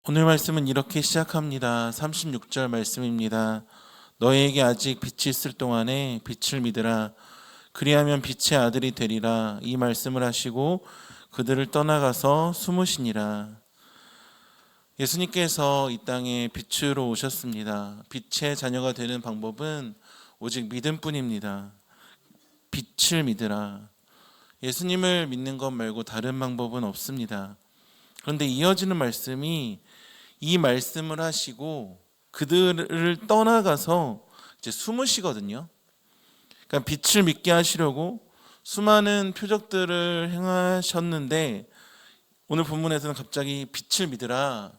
오늘 말씀은 이렇게 시작합니다. 36절 말씀입니다. 너희에게 아직 빛이 있을 동안에 빛을 믿으라. 그리하면 빛의 아들이 되리라. 이 말씀을 하시고 그들을 떠나가서 숨으시니라. 예수님께서 이 땅에 빛으로 오셨습니다. 빛의 자녀가 되는 방법은 오직 믿음뿐입니다. 빛을 믿으라. 예수님을 믿는 것 말고 다른 방법은 없습니다. 그런데 이어지는 말씀이 이 말씀을 하시고 그들을 떠나가서 이제 숨으시거든요. 그러니까 빛을 믿게 하시려고 수많은 표적들을 행하셨는데 오늘 본문에서는 갑자기 빛을 믿으라.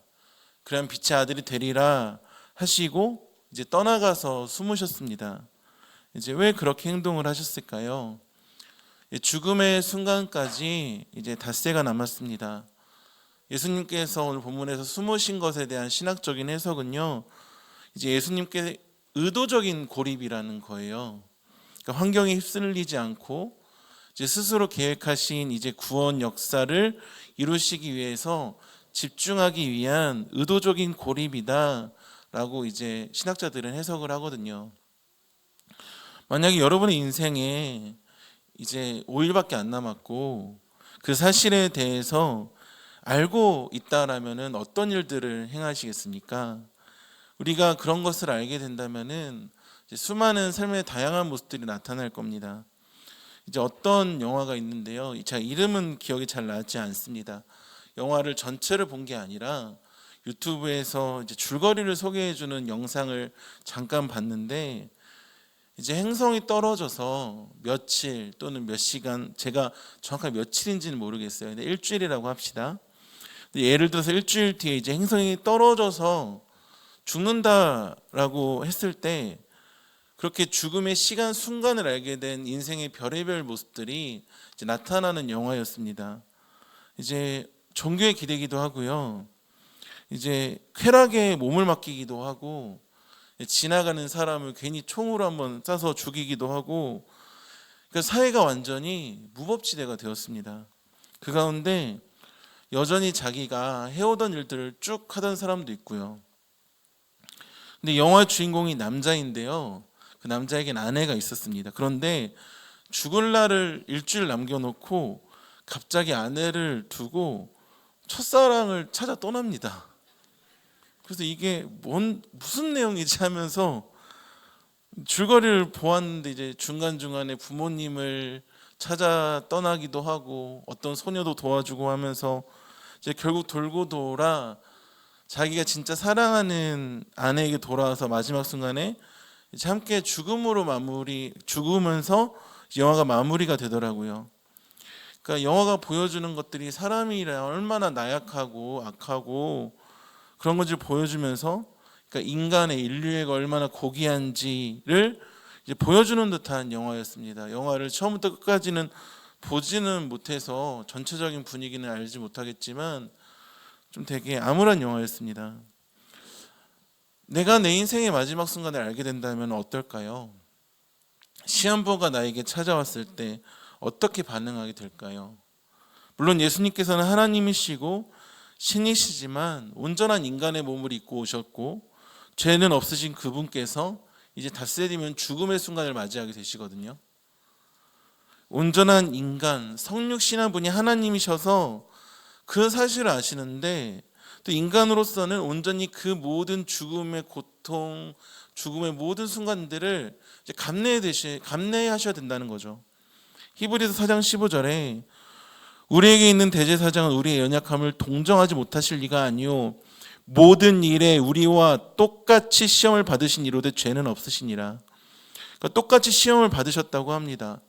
그러면 빛의 아들이 되리라 하시고 이제 떠나가서 숨으셨습니다. 이제 왜 그렇게 행동을 하셨을까요? 죽음의 순간까지 이제 닷새가 남았습니다. 예수님께서 오늘 본문에서 숨으신 것에 대한 신학적인 해석은요, 이제 예수님께 의도적인 고립이라는 거예요. 그러니까 환경에 휩쓸리지 않고 이제 스스로 계획하신 이제 구원 역사를 이루시기 위해서 집중하기 위한 의도적인 고립이다라고 이제 신학자들은 해석을 하거든요. 만약에 여러분의 인생에 이제 5일밖에 안 남았고 그 사실에 대해서 알고 있다라면은 어떤 일들을 행하시겠습니까? 우리가 그런 것을 알게 된다면은 수많은 삶의 다양한 모습들이 나타날 겁니다. 이제 어떤 영화가 있는데요. 제가 이름은 기억이 잘 나지 않습니다. 영화를 전체를 본 게 아니라 유튜브에서 이제 줄거리를 소개해주는 영상을 잠깐 봤는데 이제 행성이 떨어져서 며칠 또는 몇 시간, 제가 정확하게 며칠인지는 모르겠어요. 근데 일주일이라고 합시다. 예를 들어서 일주일 뒤에 이제 행성이 떨어져서 죽는다라고 했을 때 그렇게 죽음의 시간 순간을 알게 된 인생의 별의별 모습들이 이제 나타나는 영화였습니다. 이제 종교에 기대기도 하고요. 이제 쾌락에 몸을 맡기기도 하고 지나가는 사람을 괜히 총으로 한번 쏴서 죽이기도 하고 그러니까 사회가 완전히 무법지대가 되었습니다. 그 가운데 여전히 자기가 해오던 일들을 쭉 하던 사람도 있고요. 근데 영화 주인공이 남자인데요. 그 남자에겐 아내가 있었습니다. 그런데 죽을 날을 일주일 남겨놓고 갑자기 아내를 두고 첫사랑을 찾아 떠납니다. 그래서 이게 무슨 내용이지 하면서 줄거리를 보았는데 이제 중간중간에 부모님을 찾아 떠나기도 하고 어떤 소녀도 도와주고 하면서 이제 결국 돌고 돌아 자기가 진짜 사랑하는 아내에게 돌아와서 마지막 순간에 이제 함께 죽으면서 영화가 마무리가 되더라고요. 그러니까 영화가 보여주는 것들이 사람이 얼마나 나약하고 악하고 그런 것을 보여주면서 그러니까 인간의 인류애가 얼마나 고귀한지를 이제 보여주는 듯한 영화였습니다. 영화를 처음부터 끝까지는 보지는 못해서 전체적인 분위기는 알지 못하겠지만 좀 되게 암울한 영화였습니다. 내가 내 인생의 마지막 순간을 알게 된다면 어떨까요? 시한부가 나에게 찾아왔을 때 어떻게 반응하게 될까요? 물론 예수님께서는 하나님이시고 신이시지만 온전한 인간의 몸을 입고 오셨고 죄는 없으신 그분께서 이제 닷새 뒤면 죽음의 순간을 맞이하게 되시거든요. 온전한 인간, 성육신한 분이 하나님이셔서 그 사실을 아시는데 또 인간으로서는 온전히 그 모든 죽음의 고통, 죽음의 모든 순간들을 이제 감내하셔야 된다는 거죠. 히브리서 4장 15절에 우리에게 있는 대제사장은 우리의 연약함을 동정하지 못하실 리가 아니요 모든 일에 우리와 똑같이 시험을 받으신 이로되 죄는 없으시니라. 그러니까 똑같이 시험을 받으셨다고 합니다.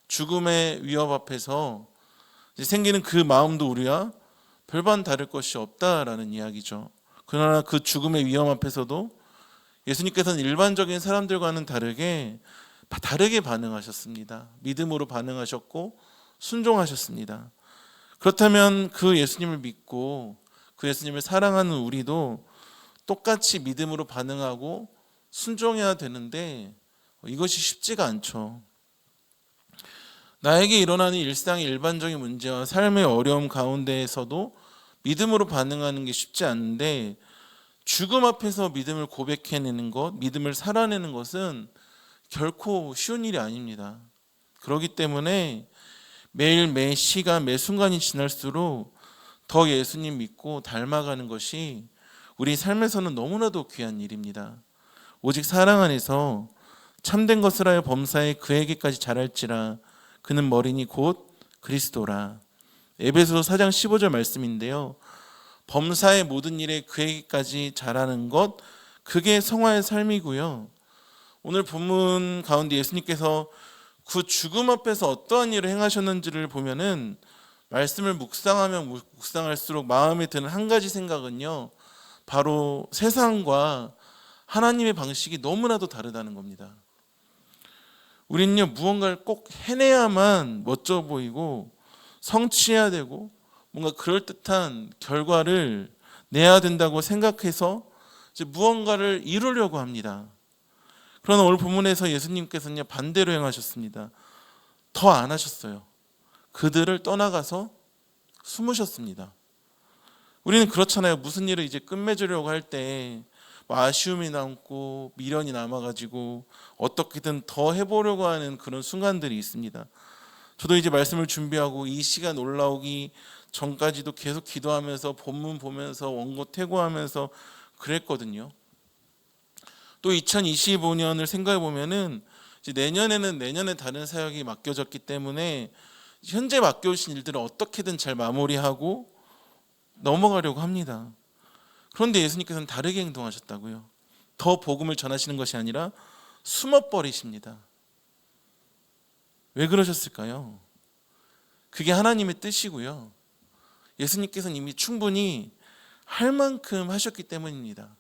죽음의 위협 앞에서 생기는 그 마음도 우리와 별반 다를 것이 없다라는 이야기죠. 그러나 그 죽음의 위험 앞에서도 예수님께서는 일반적인 사람들과는 다르게 반응하셨습니다. 믿음으로 반응하셨고 순종하셨습니다. 그렇다면 그 예수님을 믿고 그 예수님을 사랑하는 우리도 똑같이 믿음으로 반응하고 순종해야 되는데 이것이 쉽지가 않죠. 나에게 일어나는 일상의 일반적인 문제와 삶의 어려움 가운데에서도 믿음으로 반응하는 게 쉽지 않은데 죽음 앞에서 믿음을 고백해내는 것, 믿음을 살아내는 것은 결코 쉬운 일이 아닙니다. 그렇기 때문에 매일 매 시간 매 순간이 지날수록 더 예수님 믿고 닮아가는 것이 우리 삶에서는 너무나도 귀한 일입니다. 오직 사랑 안에서 참된 것을 하여 범사에 그에게까지 자랄지라 그는 머리니 곧 그리스도라. 에베소서 4장 15절 말씀인데요. 범사의 모든 일에 그에게까지 자라는 것, 그게 성화의 삶이고요. 오늘 본문 가운데 예수님께서 그 죽음 앞에서 어떠한 일을 행하셨는지를 보면은 말씀을 묵상하면 묵상할수록 마음에 드는 한 가지 생각은요, 바로 세상과 하나님의 방식이 너무나도 다르다는 겁니다. 우리는요, 무언가를 꼭 해내야만 멋져 보이고 성취해야 되고 뭔가 그럴듯한 결과를 내야 된다고 생각해서 이제 무언가를 이루려고 합니다. 그러나 오늘 본문에서 예수님께서는 반대로 행하셨습니다. 더 안 하셨어요. 그들을 떠나가서 숨으셨습니다. 우리는 그렇잖아요. 무슨 일을 이제 끝맺으려고 할 때 아쉬움이 남고 미련이 남아가지고 어떻게든 더 해보려고 하는 그런 순간들이 있습니다. 저도 이제 말씀을 준비하고 이 시간 올라오기 전까지도 계속 기도하면서 본문 보면서 원고 퇴고하면서 그랬거든요. 또 2025년을 생각해 보면은 내년에는 내년에 다른 사역이 맡겨졌기 때문에 현재 맡겨주신 일들을 어떻게든 잘 마무리하고 넘어가려고 합니다. 그런데 예수님께서는 다르게 행동하셨다고요. 더 복음을 전하시는 것이 아니라 숨어버리십니다. 왜 그러셨을까요? 그게 하나님의 뜻이고요. 예수님께서는 이미 충분히 할 만큼 하셨기 때문입니다.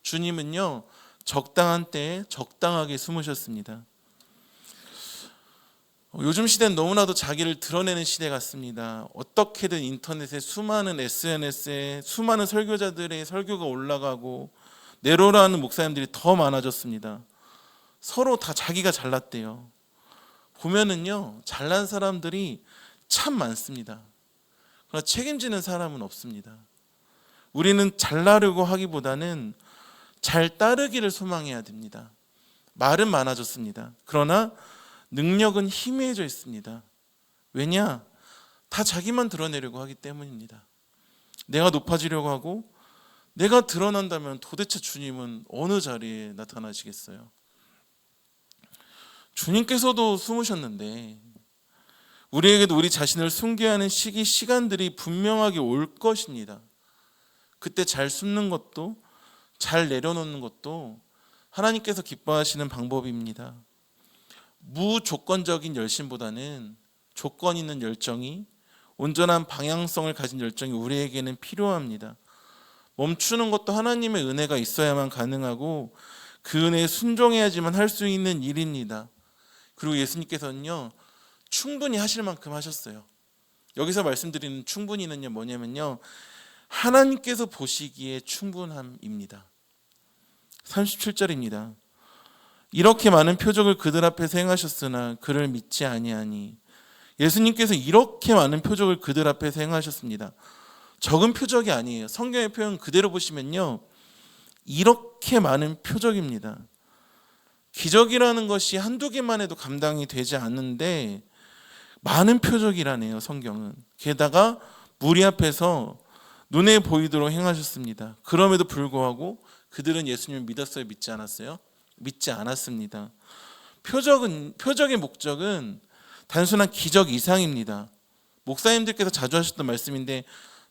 주님은요, 적당한 때에 적당하게 숨으셨습니다. 요즘 시대는 너무나도 자기를 드러내는 시대 같습니다. 어떻게든 인터넷에 수많은 SNS에 수많은 설교자들의 설교가 올라가고 내로라는 목사님들이 더 많아졌습니다. 서로 다 자기가 잘났대요. 보면은요, 잘난 사람들이 참 많습니다. 그러나 책임지는 사람은 없습니다. 우리는 잘나려고 하기보다는 잘 따르기를 소망해야 됩니다. 말은 많아졌습니다. 그러나 능력은 희미해져 있습니다. 왜냐? 다 자기만 드러내려고 하기 때문입니다. 내가 높아지려고 하고 내가 드러난다면 도대체 주님은 어느 자리에 나타나시겠어요? 주님께서도 숨으셨는데 우리에게도 우리 자신을 숨겨야 하는 시간들이 분명하게 올 것입니다. 그때 잘 숨는 것도 잘 내려놓는 것도 하나님께서 기뻐하시는 방법입니다. 무조건적인 열심보다는 조건 있는 열정이, 온전한 방향성을 가진 열정이 우리에게는 필요합니다. 멈추는 것도 하나님의 은혜가 있어야만 가능하고 그 은혜에 순종해야지만 할 수 있는 일입니다. 그리고 예수님께서는요, 충분히 하실 만큼 하셨어요. 여기서 말씀드리는 충분히는요, 뭐냐면요, 하나님께서 보시기에 충분함입니다. 37절입니다. 이렇게 많은 표적을 그들 앞에서 행하셨으나 그를 믿지 아니하니. 예수님께서 이렇게 많은 표적을 그들 앞에서 행하셨습니다. 적은 표적이 아니에요. 성경의 표현 그대로 보시면요, 이렇게 많은 표적입니다. 기적이라는 것이 한두 개만 해도 감당이 되지 않는데 많은 표적이라네요, 성경은. 게다가 무리 앞에서 눈에 보이도록 행하셨습니다. 그럼에도 불구하고 그들은 예수님을 믿었어요, 믿지 않았어요? 믿지 않았습니다. 표적의 목적은 단순한 기적 이상입니다. 목사님들께서 자주 하셨던 말씀인데,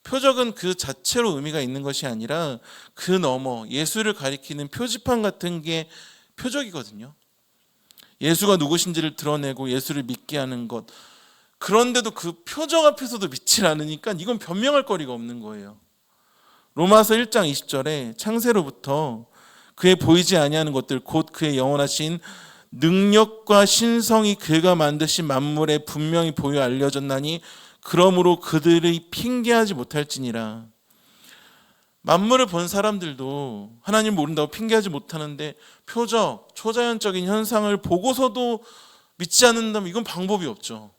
표적은 그 자체로 의미가 있는 것이 아니라 그 너머 예수를 가리키는 표지판 같은 게 표적이거든요. 예수가 누구신지를 드러내고 예수를 믿게 하는 것. 그런데도 그 표적 앞에서도 믿지 않으니까 이건 변명할 거리가 없는 거예요. 로마서 1장 20절에 창세로부터 그의 보이지 아니하는 것들 곧 그의 영원하신 능력과 신성이 그가 만드신 만물에 분명히 보여 알려졌나니 그러므로 그들의 핑계하지 못할지니라. 만물을 본 사람들도 하나님 모른다고 핑계하지 못하는데 표적, 초자연적인 현상을 보고서도 믿지 않는다면 이건 방법이 없죠.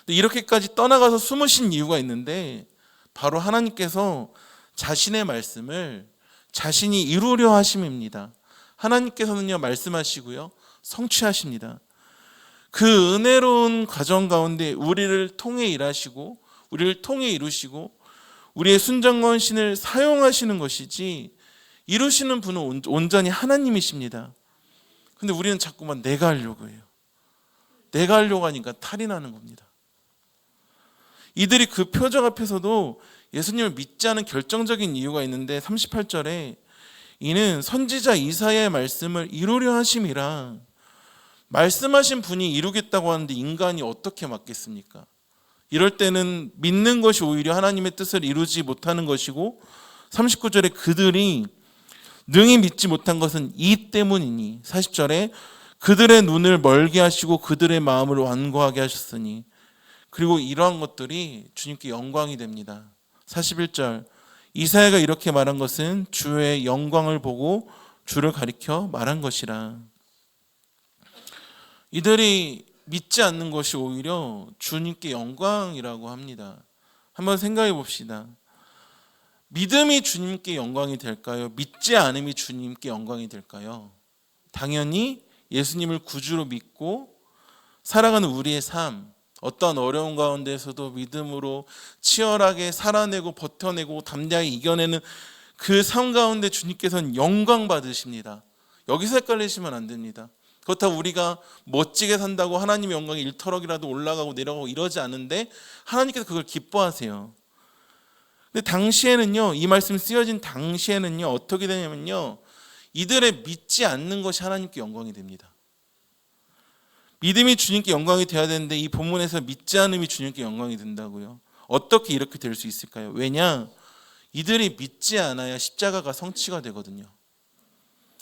이렇게까지 떠나가서 숨으신 이유가 있는데 바로 하나님께서 자신의 말씀을 자신이 이루려 하심입니다. 하나님께서는요, 말씀하시고요, 성취하십니다. 그 은혜로운 과정 가운데 우리를 통해 일하시고 우리를 통해 이루시고 우리의 순전건신을 사용하시는 것이지, 이루시는 분은 온전히 하나님이십니다. 근데 우리는 자꾸만 내가 하려고 해요. 내가 하려고 하니까 탈이 나는 겁니다. 이들이 그 표적 앞에서도 예수님을 믿지 않은 결정적인 이유가 있는데 38절에 이는 선지자 이사야의 말씀을 이루려 하심이라. 말씀하신 분이 이루겠다고 하는데 인간이 어떻게 맡겠습니까? 이럴 때는 믿는 것이 오히려 하나님의 뜻을 이루지 못하는 것이고, 39절에 그들이 능히 믿지 못한 것은 이 때문이니, 40절에 그들의 눈을 멀게 하시고 그들의 마음을 완고하게 하셨으니. 그리고 이러한 것들이 주님께 영광이 됩니다. 41절, 이사야가 이렇게 말한 것은 주의 영광을 보고 주를 가리켜 말한 것이라. 이들이 믿지 않는 것이 오히려 주님께 영광이라고 합니다. 한번 생각해 봅시다. 믿음이 주님께 영광이 될까요? 믿지 않음이 주님께 영광이 될까요? 당연히 예수님을 구주로 믿고 살아가는 우리의 삶, 어떤 어려운 가운데서도 믿음으로 치열하게 살아내고 버텨내고 담대하게 이겨내는 그 삶 가운데 주님께서는 영광 받으십니다. 여기서 헷갈리시면 안 됩니다. 그렇다고 우리가 멋지게 산다고 하나님의 영광이 일터럭이라도 올라가고 내려가고 이러지 않은데 하나님께서 그걸 기뻐하세요. 근데 당시에는요, 이 말씀이 쓰여진 당시에는요, 어떻게 되냐면요, 이들의 믿지 않는 것이 하나님께 영광이 됩니다. 믿음이 주님께 영광이 되어야 되는데 이 본문에서 믿지 않음이 주님께 영광이 된다고요. 어떻게 이렇게 될 수 있을까요? 왜냐? 이들이 믿지 않아야 십자가가 성취가 되거든요.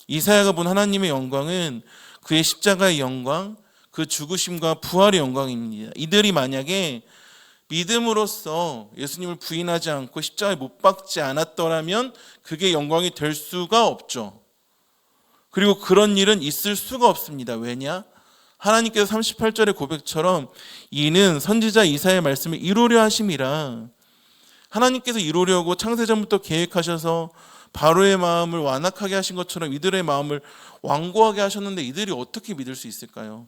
이사야가 본 하나님의 영광은 그의 십자가의 영광, 그 죽으심과 부활의 영광입니다. 이들이 만약에 믿음으로써 예수님을 부인하지 않고 십자가에 못 박지 않았더라면 그게 영광이 될 수가 없죠. 그리고 그런 일은 있을 수가 없습니다. 왜냐? 하나님께서 38절의 고백처럼 이는 선지자 이사야의 말씀을 이루려 하심이라. 하나님께서 이루려고 창세전부터 계획하셔서 바로의 마음을 완악하게 하신 것처럼 이들의 마음을 완고하게 하셨는데 이들이 어떻게 믿을 수 있을까요?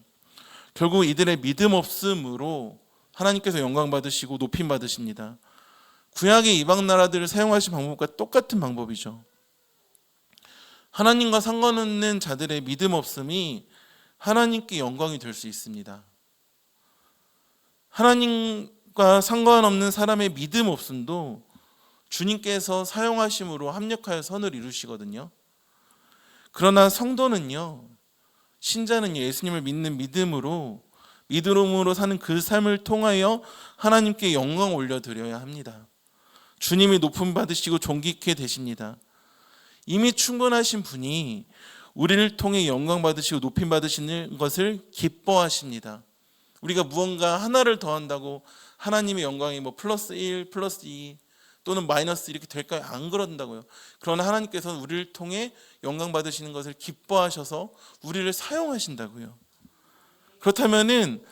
결국 이들의 믿음 없음으로 하나님께서 영광 받으시고 높임 받으십니다. 구약의 이방 나라들을 사용하신 방법과 똑같은 방법이죠. 하나님과 상관없는 자들의 믿음 없음이 하나님께 영광이 될 수 있습니다. 하나님과 상관없는 사람의 믿음 없음도 주님께서 사용하심으로 합력하여 선을 이루시거든요. 그러나 성도는요, 신자는 예수님을 믿는 믿음으로 사는 그 삶을 통하여 하나님께 영광 올려드려야 합니다. 주님이 높임 받으시고 존귀케 되십니다. 이미 충분하신 분이 우리를 통해 영광 받으시고 높임 받으시는 것을 기뻐하십니다. 우리가 무언가 하나를 더한다고 하나님의 영광이 플러스 1, 플러스 2 또는 마이너스 이렇게 될까요? 안 그런다고요. 그러나 하나님께서는 우리를 통해 영광 받으시는 것을 기뻐하셔서 우리를 사용하신다고요. 그렇다면은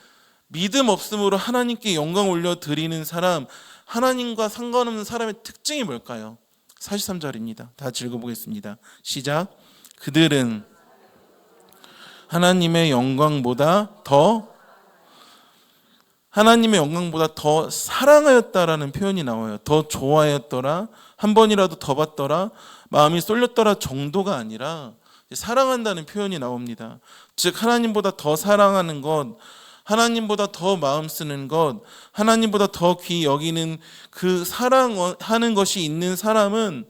믿음 없음으로 하나님께 영광 올려드리는 사람, 하나님과 상관없는 사람의 특징이 뭘까요? 43절입니다. 다 읽어보겠습니다. 시작. 그들은 하나님의 영광보다 더 사랑하였다라는 표현이 나와요. 더 좋아했더라, 한 번이라도 더 봤더라, 마음이 쏠렸더라 정도가 아니라 사랑한다는 표현이 나옵니다. 즉 하나님보다 더 사랑하는 것, 하나님보다 더 마음 쓰는 것, 하나님보다 더 귀히 여기는 그 사랑하는 것이 있는 사람은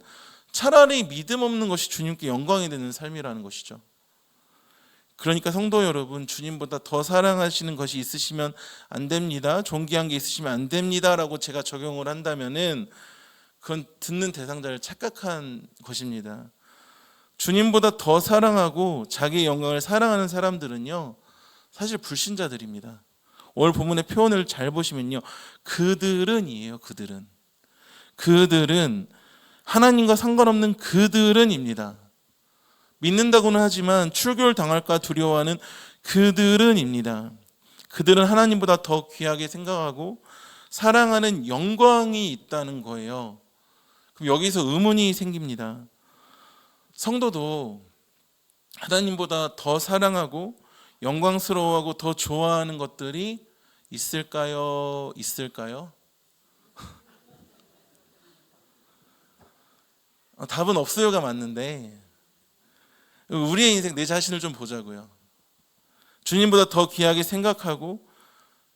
차라리 믿음 없는 것이 주님께 영광이 되는 삶이라는 것이죠. 그러니까 성도 여러분, 주님보다 더 사랑하시는 것이 있으시면 안 됩니다. 존귀한 게 있으시면 안 됩니다라고 제가 적용을 한다면은 그건 듣는 대상자를 착각한 것입니다. 주님보다 더 사랑하고 자기의 영광을 사랑하는 사람들은요, 사실 불신자들입니다. 오늘 본문의 표현을 잘 보시면요, 그들은이에요. 그들은 하나님과 상관없는 그들은입니다. 믿는다고는 하지만 출교를 당할까 두려워하는 그들은입니다. 그들은 하나님보다 더 귀하게 생각하고 사랑하는 영광이 있다는 거예요. 그럼 여기서 의문이 생깁니다. 성도도 하나님보다 더 사랑하고 영광스러워하고 더 좋아하는 것들이 있을까요? 답은 없어요가 맞는데, 우리의 인생, 내 자신을 좀 보자고요. 주님보다 더 귀하게 생각하고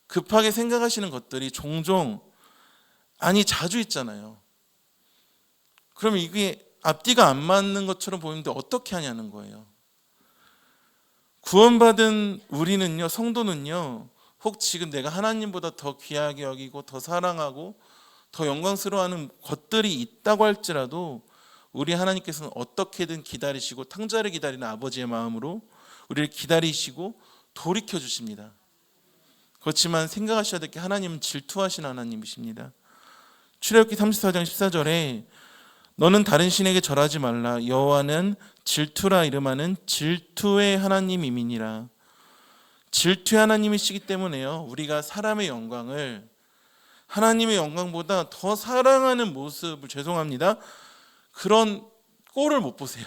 급하게 생각하시는 것들이 종종, 아니 자주 있잖아요. 그러면 이게 앞뒤가 안 맞는 것처럼 보이는데 어떻게 하냐는 거예요. 구원받은 우리는요, 성도는요, 혹 지금 내가 하나님보다 더 귀하게 여기고 더 사랑하고 더 영광스러워하는 것들이 있다고 할지라도 우리 하나님께서는 어떻게든 기다리시고 탕자를 기다리는 아버지의 마음으로 우리를 기다리시고 돌이켜 주십니다. 그렇지만 생각하셔야 될 게, 하나님은 질투하시는 하나님이십니다. 출애굽기 34장 14절에 너는 다른 신에게 절하지 말라, 여호와는 질투라 이름하는 질투의 하나님이니라. 질투의 하나님이시기 때문에요, 우리가 사람의 영광을 하나님의 영광보다 더 사랑하는 모습을, 죄송합니다, 그런 꼴을 못 보세요.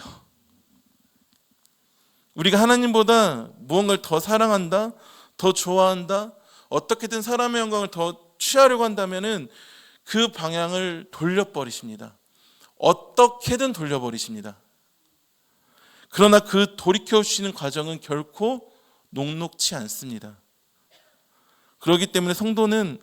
우리가 하나님보다 무언가를 더 사랑한다, 더 좋아한다, 어떻게든 사람의 영광을 더 취하려고 한다면은 그 방향을 돌려버리십니다. 어떻게든 돌려버리십니다. 그러나 그 돌이켜주시는 과정은 결코 녹록치 않습니다. 그렇기 때문에 성도는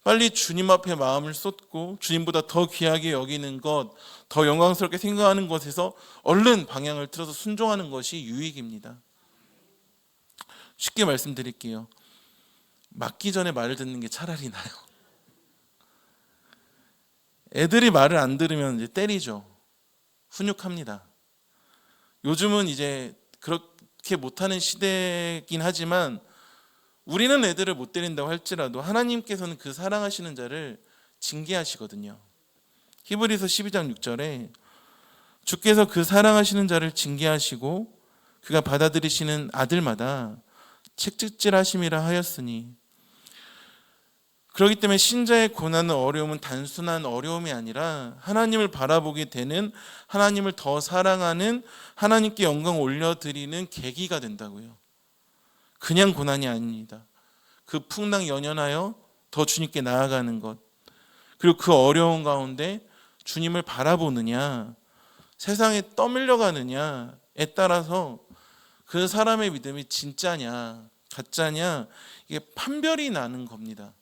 빨리 주님 앞에 마음을 쏟고 주님보다 더 귀하게 여기는 것, 더 영광스럽게 생각하는 것에서 얼른 방향을 틀어서 순종하는 것이 유익입니다. 쉽게 말씀드릴게요. 맞기 전에 말을 듣는 게 차라리 나요. 애들이 말을 안 들으면 이제 때리죠. 훈육합니다. 요즘은 이제 그렇게 못하는 시대이긴 하지만 우리는 애들을 못 때린다고 할지라도 하나님께서는 그 사랑하시는 자를 징계하시거든요. 히브리서 12장 6절에 주께서 그 사랑하시는 자를 징계하시고 그가 받아들이시는 아들마다 책찍질하심이라 하였으니, 그렇기 때문에 신자의 고난은, 어려움은 단순한 어려움이 아니라 하나님을 바라보게 되는, 하나님을 더 사랑하는, 하나님께 영광 올려드리는 계기가 된다고요. 그냥 고난이 아닙니다. 그 풍랑 연연하여 더 주님께 나아가는 것, 그리고 그 어려운 가운데 주님을 바라보느냐, 세상에 떠밀려가느냐에 따라서 그 사람의 믿음이 진짜냐 가짜냐, 이게 판별이 나는 겁니다.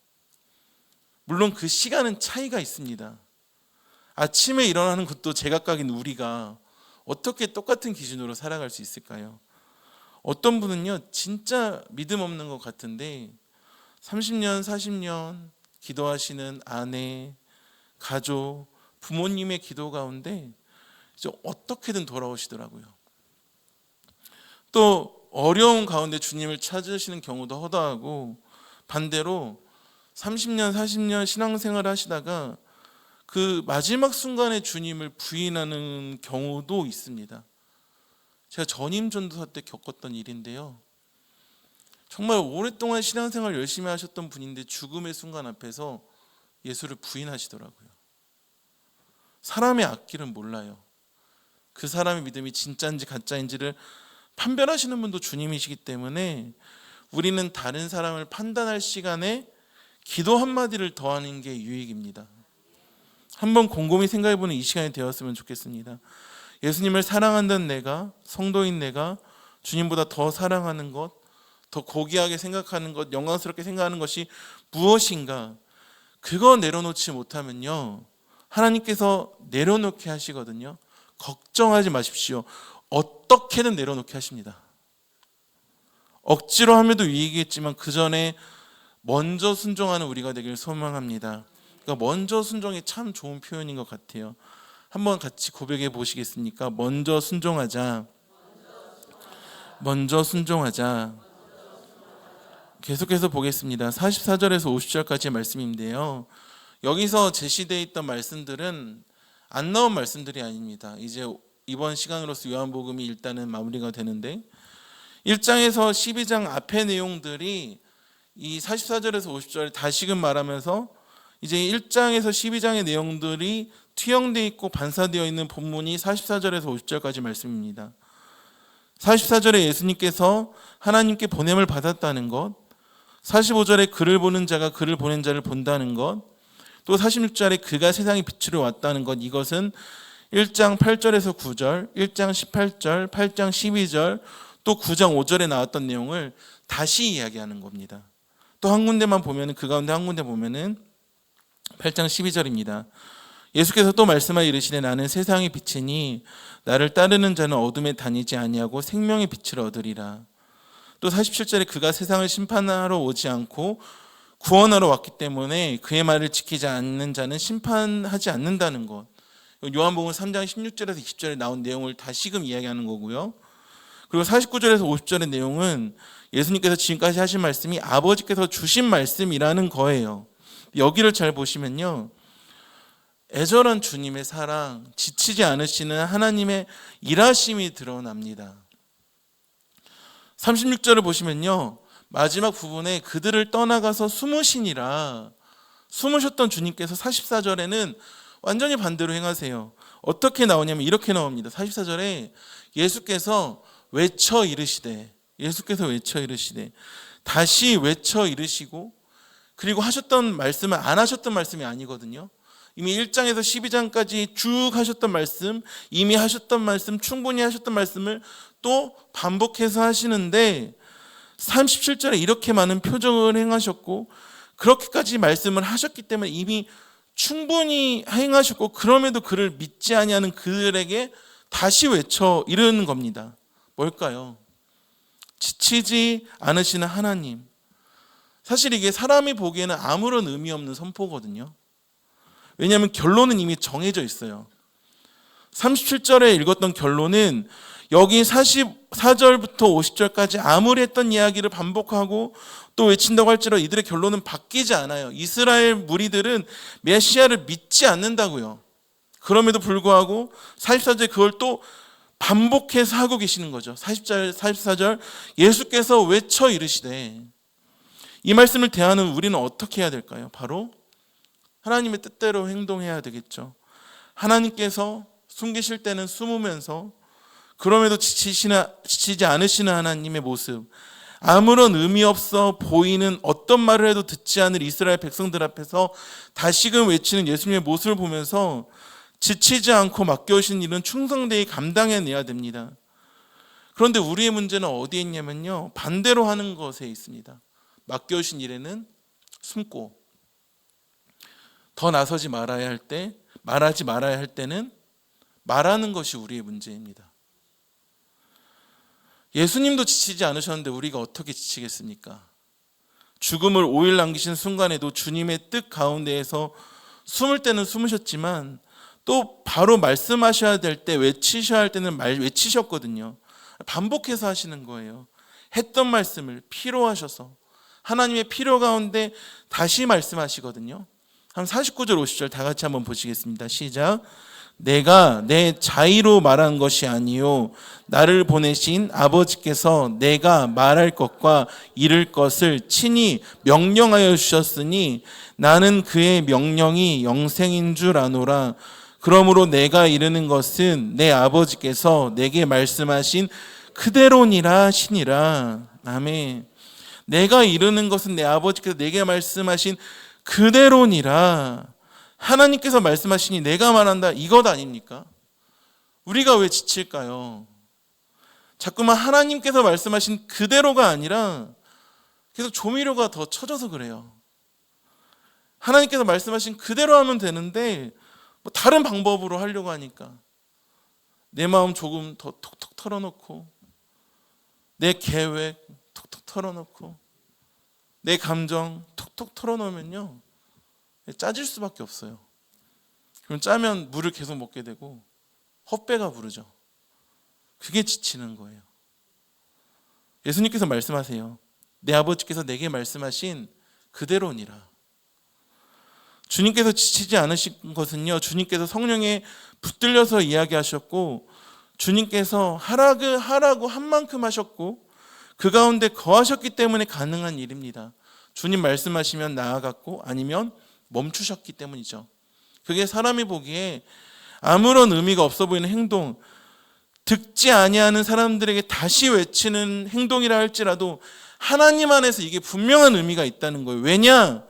물론 그 시간은 차이가 있습니다. 아침에 일어나는 것도 제각각인 우리가 어떻게 똑같은 기준으로 살아갈 수 있을까요? 어떤 분은요, 진짜 믿음 없는 것 같은데 30년, 40년 기도하시는 아내, 가족, 부모님의 기도 가운데 이제 어떻게든 돌아오시더라고요. 또 어려운 가운데 주님을 찾으시는 경우도 허다하고, 반대로 30년, 40년 신앙생활을 하시다가 그 마지막 순간에 주님을 부인하는 경우도 있습니다. 제가 전임 전도사 때 겪었던 일인데요, 정말 오랫동안 신앙생활 열심히 하셨던 분인데 죽음의 순간 앞에서 예수를 부인하시더라고요. 사람의 앞길은 몰라요. 그 사람의 믿음이 진짜인지 가짜인지를 판별하시는 분도 주님이시기 때문에 우리는 다른 사람을 판단할 시간에 기도 한마디를 더하는 게 유익입니다. 한번 곰곰이 생각해보는 이 시간이 되었으면 좋겠습니다. 예수님을 사랑한다는 내가, 성도인 내가 주님보다 더 사랑하는 것, 더 고귀하게 생각하는 것, 영광스럽게 생각하는 것이 무엇인가, 그거 내려놓지 못하면요, 하나님께서 내려놓게 하시거든요. 걱정하지 마십시오. 어떻게든 내려놓게 하십니다. 억지로 함에도 유익이겠지만 그 전에 먼저 순종하는 우리가 되길 소망합니다. 그러니까 먼저 순종이 참 좋은 표현인 것 같아요. 한번 같이 고백해 보시겠습니까? 먼저 순종하자. 먼저 순종하자. 계속해서 보겠습니다. 44절에서 50절까지의 말씀인데요, 여기서 제시되어 있던 말씀들은 안 나온 말씀들이 아닙니다. 이제 이번 시간으로서 요한복음이 일단은 마무리가 되는데, 1장에서 12장 앞의 내용들이 이 44절에서 50절을 다시금 말하면서 이제 1장에서 12장의 내용들이 투영되어 있고 반사되어 있는 본문이 44절에서 50절까지 말씀입니다. 44절에 예수님께서 하나님께 보냄을 받았다는 것, 45절에 그를 보는 자가 그를 보낸 자를 본다는 것, 또 46절에 그가 세상의 빛으로 왔다는 것, 이것은 1장 8절에서 9절, 1장 18절, 8장 12절, 또 9장 5절에 나왔던 내용을 다시 이야기하는 겁니다. 또 한 군데만 보면은, 그 가운데 한 군데 보면은 8장 12절입니다. 예수께서 또 말씀하여 이르시되 나는 세상의 빛이니 나를 따르는 자는 어둠에 다니지 아니하고 생명의 빛을 얻으리라. 또 47절에 그가 세상을 심판하러 오지 않고 구원하러 왔기 때문에 그의 말을 지키지 않는 자는 심판하지 않는다는 것. 요한복음 3장 16절에서 20절에 나온 내용을 다시금 이야기하는 거고요. 그리고 49절에서 50절의 내용은 예수님께서 지금까지 하신 말씀이 아버지께서 주신 말씀이라는 거예요. 여기를 잘 보시면요, 애절한 주님의 사랑, 지치지 않으시는 하나님의 일하심이 드러납니다. 36절을 보시면요, 마지막 부분에 그들을 떠나가서 숨으시니라, 숨으셨던 주님께서 44절에는 완전히 반대로 행하세요. 어떻게 나오냐면 이렇게 나옵니다. 44절에 예수께서 외쳐 이르시되, 다시 외쳐 이르시고, 그리고 하셨던 말씀은 안 하셨던 말씀이 아니거든요. 이미 1장에서 12장까지 쭉 하셨던 말씀, 이미 하셨던 말씀, 충분히 하셨던 말씀을 또 반복해서 하시는데 37절에 이렇게 많은 표적을 행하셨고 그렇게까지 말씀을 하셨기 때문에 이미 충분히 행하셨고, 그럼에도 그를 믿지 아니하는 그들에게 다시 외쳐 이르는 겁니다. 뭘까요? 지치지 않으시는 하나님. 사실 이게 사람이 보기에는 아무런 의미 없는 선포거든요. 왜냐하면 결론은 이미 정해져 있어요. 37절에 읽었던 결론은 여기 44절부터 50절까지 아무리 했던 이야기를 반복하고 또 외친다고 할지라도 이들의 결론은 바뀌지 않아요. 이스라엘 무리들은 메시아를 믿지 않는다고요. 그럼에도 불구하고 44절에 그걸 또 반복해서 하고 계시는 거죠. 44절 예수께서 외쳐 이르시되, 이 말씀을 대하는 우리는 어떻게 해야 될까요? 바로 하나님의 뜻대로 행동해야 되겠죠. 하나님께서 숨기실 때는 숨으면서, 그럼에도 지치지 않으시는 하나님의 모습, 아무런 의미 없어 보이는 어떤 말을 해도 듣지 않을 이스라엘 백성들 앞에서 다시금 외치는 예수님의 모습을 보면서 지치지 않고 맡겨오신 일은 충성되이 감당해내야 됩니다. 그런데 우리의 문제는 어디에 있냐면요, 반대로 하는 것에 있습니다. 맡겨오신 일에는 숨고, 더 나서지 말아야 할 때, 말하지 말아야 할 때는 말하는 것이 우리의 문제입니다. 예수님도 지치지 않으셨는데 우리가 어떻게 지치겠습니까? 죽음을 5일 남기신 순간에도 주님의 뜻 가운데에서 숨을 때는 숨으셨지만 또 바로 말씀하셔야 될 때, 외치셔야 할 때는 외치셨거든요. 반복해서 하시는 거예요. 했던 말씀을 피로 하셔서 하나님의 필요 가운데 다시 말씀하시거든요. 한 49절 50절 다 같이 한번 보시겠습니다. 시작. 내가 내 자의로 말한 것이 아니요 나를 보내신 아버지께서 내가 말할 것과 이를 것을 친히 명령하여 주셨으니 나는 그의 명령이 영생인 줄 아노라. 그러므로 내가 이르는 것은 내 아버지께서 내게 말씀하신 그대로니라 하시니라. 아멘. 내가 이르는 것은 내 아버지께서 내게 말씀하신 그대로니라. 하나님께서 말씀하시니 내가 말한다, 이것 아닙니까? 우리가 왜 지칠까요? 자꾸만 하나님께서 말씀하신 그대로가 아니라 계속 조미료가 더 쳐져서 그래요. 하나님께서 말씀하신 그대로 하면 되는데 뭐 다른 방법으로 하려고 하니까 내 마음 조금 더 톡톡 털어놓고, 내 계획 톡톡 털어놓고, 내 감정 톡톡 털어놓으면요 짜질 수밖에 없어요. 그럼 짜면 물을 계속 먹게 되고 헛배가 부르죠. 그게 지치는 거예요. 예수님께서 말씀하세요. 내 아버지께서 내게 말씀하신 그대로니라. 주님께서 지치지 않으신 것은요, 주님께서 성령에 붙들려서 이야기하셨고, 주님께서 하라고 한 만큼 하셨고 그 가운데 거하셨기 때문에 가능한 일입니다. 주님 말씀하시면 나아갔고 아니면 멈추셨기 때문이죠. 그게 사람이 보기에 아무런 의미가 없어 보이는 행동, 듣지 아니하는 사람들에게 다시 외치는 행동이라 할지라도 하나님 안에서 이게 분명한 의미가 있다는 거예요. 왜냐?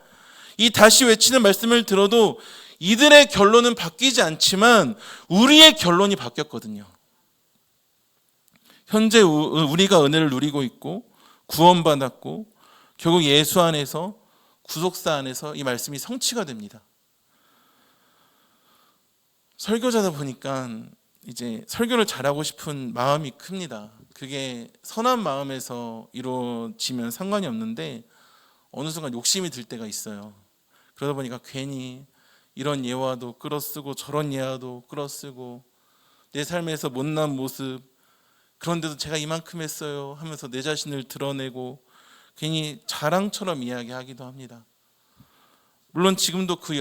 이 다시 외치는 말씀을 들어도 이들의 결론은 바뀌지 않지만 우리의 결론이 바뀌었거든요. 현재 우리가 은혜를 누리고 있고 구원받았고 결국 예수 안에서 구속사 안에서 이 말씀이 성취가 됩니다. 설교자다 보니까 이제 설교를 잘하고 싶은 마음이 큽니다. 그게 선한 마음에서 이루어지면 상관이 없는데 어느 순간 욕심이 들 때가 있어요. 그러다 보니까 괜히 이런 예화도 끌어쓰고 저런 예화도 끌어쓰고 내 삶에서 못난 모습, 그런데도 제가 이만큼 했어요 하면서 내 자신을 드러내고 괜히 자랑처럼 이야기하기도 합니다. 물론 지금도 그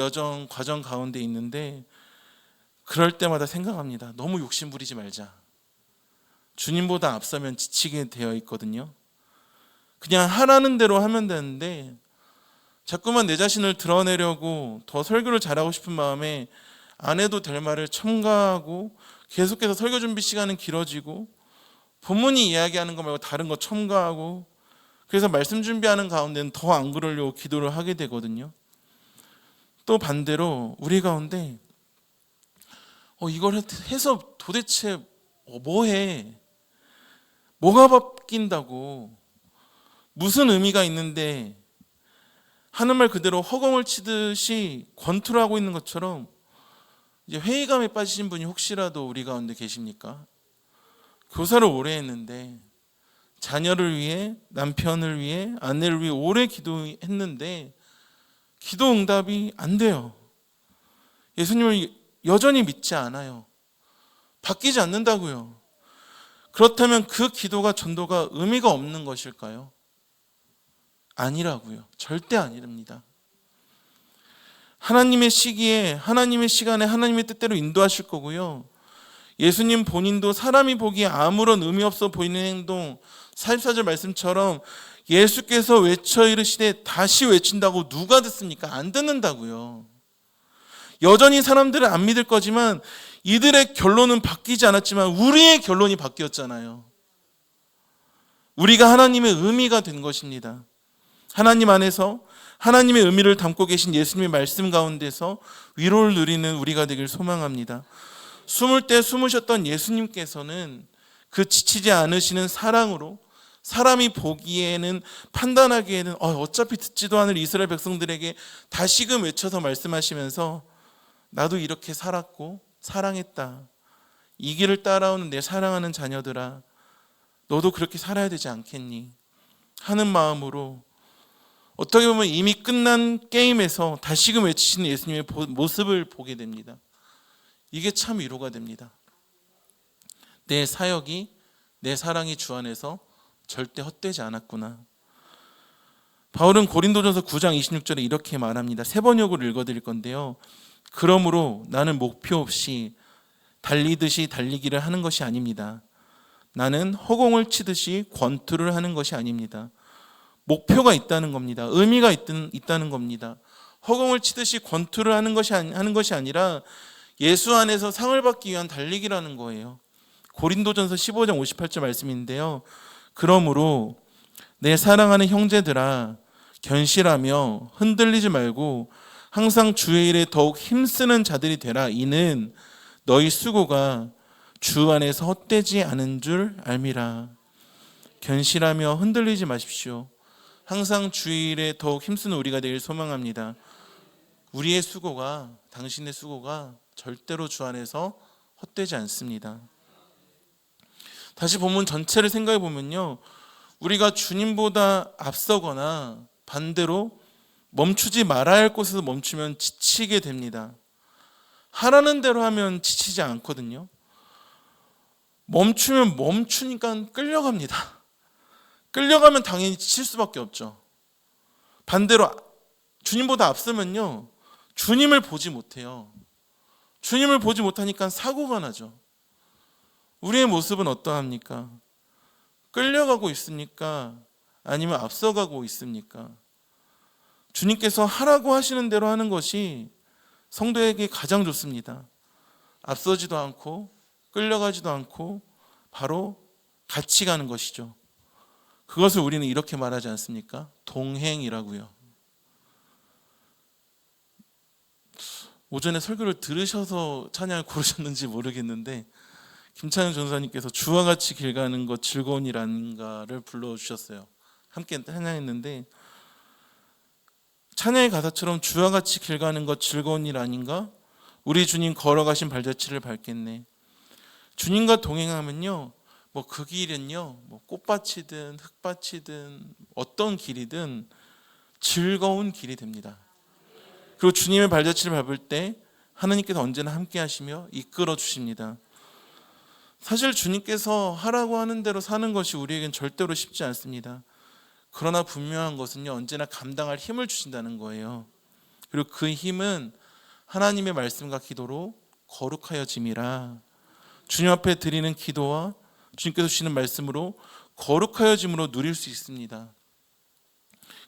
과정 가운데 있는데 그럴 때마다 생각합니다. 너무 욕심 부리지 말자. 주님보다 앞서면 지치게 되어 있거든요. 그냥 하라는 대로 하면 되는데 자꾸만 내 자신을 드러내려고 더 설교를 잘하고 싶은 마음에 안 해도 될 말을 첨가하고 계속해서 설교 준비 시간은 길어지고 본문이 이야기하는 거 말고 다른 거 첨가하고 그래서 말씀 준비하는 가운데는 더 안 그러려고 기도를 하게 되거든요. 또 반대로 우리 가운데 이걸 해서 도대체 뭐해? 뭐가 바뀐다고? 무슨 의미가 있는데 하는 말 그대로 허공을 치듯이 권투를 하고 있는 것처럼 이제 회의감에 빠지신 분이 혹시라도 우리 가운데 계십니까? 교사를 오래 했는데 자녀를 위해, 남편을 위해, 아내를 위해 오래 기도했는데 기도 응답이 안 돼요. 예수님을 여전히 믿지 않아요. 바뀌지 않는다고요. 그렇다면 그 기도가 전도가 의미가 없는 것일까요? 아니라고요. 절대 아닙니다. 하나님의 시기에 하나님의 시간에 하나님의 뜻대로 인도하실 거고요. 예수님 본인도 사람이 보기에 아무런 의미 없어 보이는 행동 44절 말씀처럼 예수께서 외쳐 이르시되 다시 외친다고 누가 듣습니까? 안 듣는다고요. 여전히 사람들은 안 믿을 거지만 이들의 결론은 바뀌지 않았지만 우리의 결론이 바뀌었잖아요. 우리가 하나님의 의미가 된 것입니다. 하나님 안에서 하나님의 의미를 담고 계신 예수님의 말씀 가운데서 위로를 누리는 우리가 되길 소망합니다. 숨을 때 숨으셨던 예수님께서는 그 지치지 않으시는 사랑으로 사람이 보기에는 판단하기에는 어차피 듣지도 않을 이스라엘 백성들에게 다시금 외쳐서 말씀하시면서 나도 이렇게 살았고 사랑했다. 이 길을 따라오는 내 사랑하는 자녀들아, 너도 그렇게 살아야 되지 않겠니? 하는 마음으로 어떻게 보면 이미 끝난 게임에서 다시금 외치시는 예수님의 모습을 보게 됩니다. 이게 참 위로가 됩니다. 내 사역이, 내 사랑이 주 안에서 절대 헛되지 않았구나. 바울은 고린도전서 9장 26절에 이렇게 말합니다. 세 번역으로 읽어드릴 건데요. 그러므로 나는 목표 없이 달리듯이 달리기를 하는 것이 아닙니다. 나는 허공을 치듯이 권투를 하는 것이 아닙니다. 목표가 있다는 겁니다. 의미가 있다는 겁니다. 허공을 치듯이 권투를 하는 것이 아니라 예수 안에서 상을 받기 위한 달리기라는 거예요. 고린도전서 15장 58절 말씀인데요. 그러므로 내 사랑하는 형제들아, 견실하며 흔들리지 말고 항상 주의 일에 더욱 힘쓰는 자들이 되라. 이는 너희 수고가 주 안에서 헛되지 않은 줄 알미라. 견실하며 흔들리지 마십시오. 항상 주의 일에 더욱 힘쓰는 우리가 되길 소망합니다. 우리의 수고가, 당신의 수고가 절대로 주 안에서 헛되지 않습니다. 다시 본문 전체를 생각해 보면요, 우리가 주님보다 앞서거나 반대로 멈추지 말아야 할 곳에서 멈추면 지치게 됩니다. 하라는 대로 하면 지치지 않거든요. 멈추면 멈추니까 끌려갑니다. 끌려가면 당연히 지칠 수밖에 없죠. 반대로 주님보다 앞서면요, 주님을 보지 못해요. 주님을 보지 못하니까 사고가 나죠. 우리의 모습은 어떠합니까? 끌려가고 있습니까? 아니면 앞서가고 있습니까? 주님께서 하라고 하시는 대로 하는 것이 성도에게 가장 좋습니다. 앞서지도 않고 끌려가지도 않고 바로 같이 가는 것이죠. 그것을 우리는 이렇게 말하지 않습니까? 동행이라고요. 오전에 설교를 들으셔서 찬양을 고르셨는지 모르겠는데 김찬영 전사님께서 주와 같이 길 가는 것 즐거운이란가를 불러주셨어요. 함께 찬양했는데 찬양의 가사처럼 주와 같이 길 가는 것 즐거운 일 아닌가? 우리 주님 걸어가신 발자취를 밟겠네. 주님과 동행하면요, 그 길은요, 꽃밭이든 흙밭이든 어떤 길이든 즐거운 길이 됩니다. 그리고 주님의 발자취를 밟을 때 하나님께서 언제나 함께 하시며 이끌어 주십니다. 사실 주님께서 하라고 하는 대로 사는 것이 우리에겐 절대로 쉽지 않습니다. 그러나 분명한 것은요, 언제나 감당할 힘을 주신다는 거예요. 그리고 그 힘은 하나님의 말씀과 기도로 거룩하여짐이라, 주님 앞에 드리는 기도와 주님께서 주시는 말씀으로 거룩하여짐으로 누릴 수 있습니다.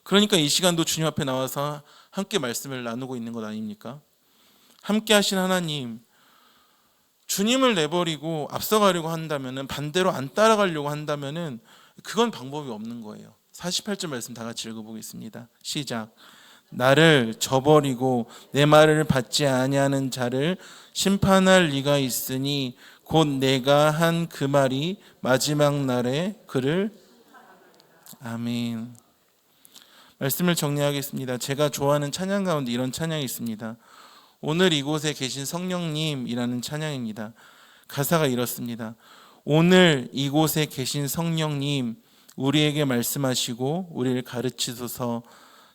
그러니까 이 시간도 주님 앞에 나와서 함께 말씀을 나누고 있는 것 아닙니까? 함께 하신 하나님, 주님을 내버리고 앞서가려고 한다면, 반대로 안 따라가려고 한다면 그건 방법이 없는 거예요. 48절 말씀 다 같이 읽어보겠습니다. 시작. 나를 저버리고 내 말을 받지 아니하는 자를 심판할 리가 있으니 곧 내가 한 그 말이 마지막 날에 그를. 아멘. 말씀을 정리하겠습니다. 제가 좋아하는 찬양 가운데 이런 찬양이 있습니다. 오늘 이곳에 계신 성령님이라는 찬양입니다. 가사가 이렇습니다. 오늘 이곳에 계신 성령님, 우리에게 말씀하시고 우리를 가르치소서.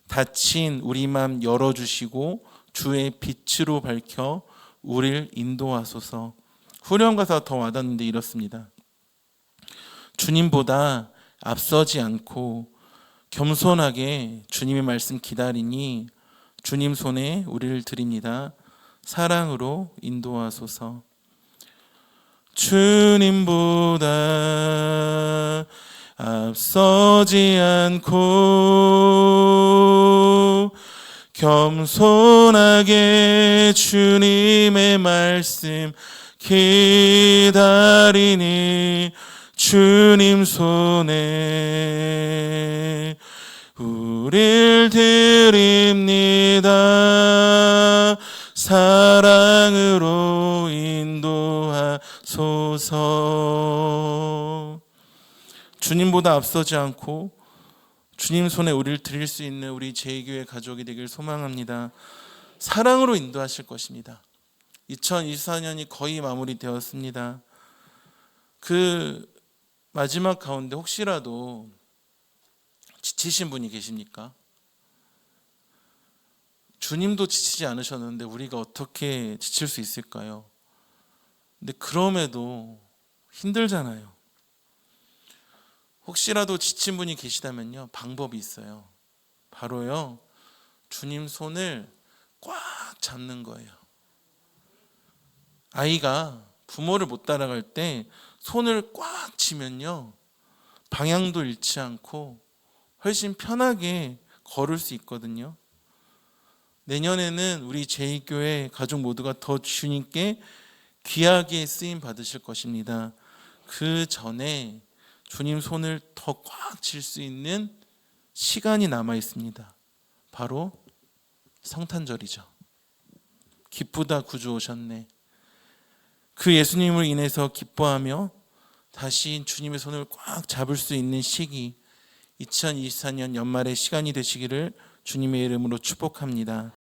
닫힌 우리 맘 열어주시고 주의 빛으로 밝혀 우리를 인도하소서. 후렴 가사가 더 와닿는데 이렇습니다. 주님보다 앞서지 않고 겸손하게 주님의 말씀 기다리니 주님 손에 우리를 드립니다. 사랑으로 인도하소서. 주님보다 앞서지 않고 겸손하게 주님의 말씀 기다리니 주님 손에 우릴 드립니다. 사랑으로 인도하소서. 주님보다 앞서지 않고 주님 손에 우리를 드릴 수 있는 우리 제2교회 가족이 되길 소망합니다. 사랑으로 인도하실 것입니다. 2024년이 거의 마무리되었습니다. 그 마지막 가운데 혹시라도 지치신 분이 계십니까? 주님도 지치지 않으셨는데 우리가 어떻게 지칠 수 있을까요? 근데 그럼에도 힘들잖아요. 혹시라도 지친 분이 계시다면요, 방법이 있어요. 바로요, 주님 손을 꽉 잡는 거예요. 아이가 부모를 못 따라갈 때 손을 꽉 쥐면요, 방향도 잃지 않고 훨씬 편하게 걸을 수 있거든요. 내년에는 우리 제2교회 가족 모두가 더 주님께 귀하게 쓰임 받으실 것입니다. 그 전에 주님 손을 더 꽉 쥘 수 있는 시간이 남아 있습니다. 바로 성탄절이죠. 기쁘다 구주 오셨네. 그 예수님을 인해서 기뻐하며 다시 주님의 손을 꽉 잡을 수 있는 시기, 2024년 연말의 시간이 되시기를 주님의 이름으로 축복합니다.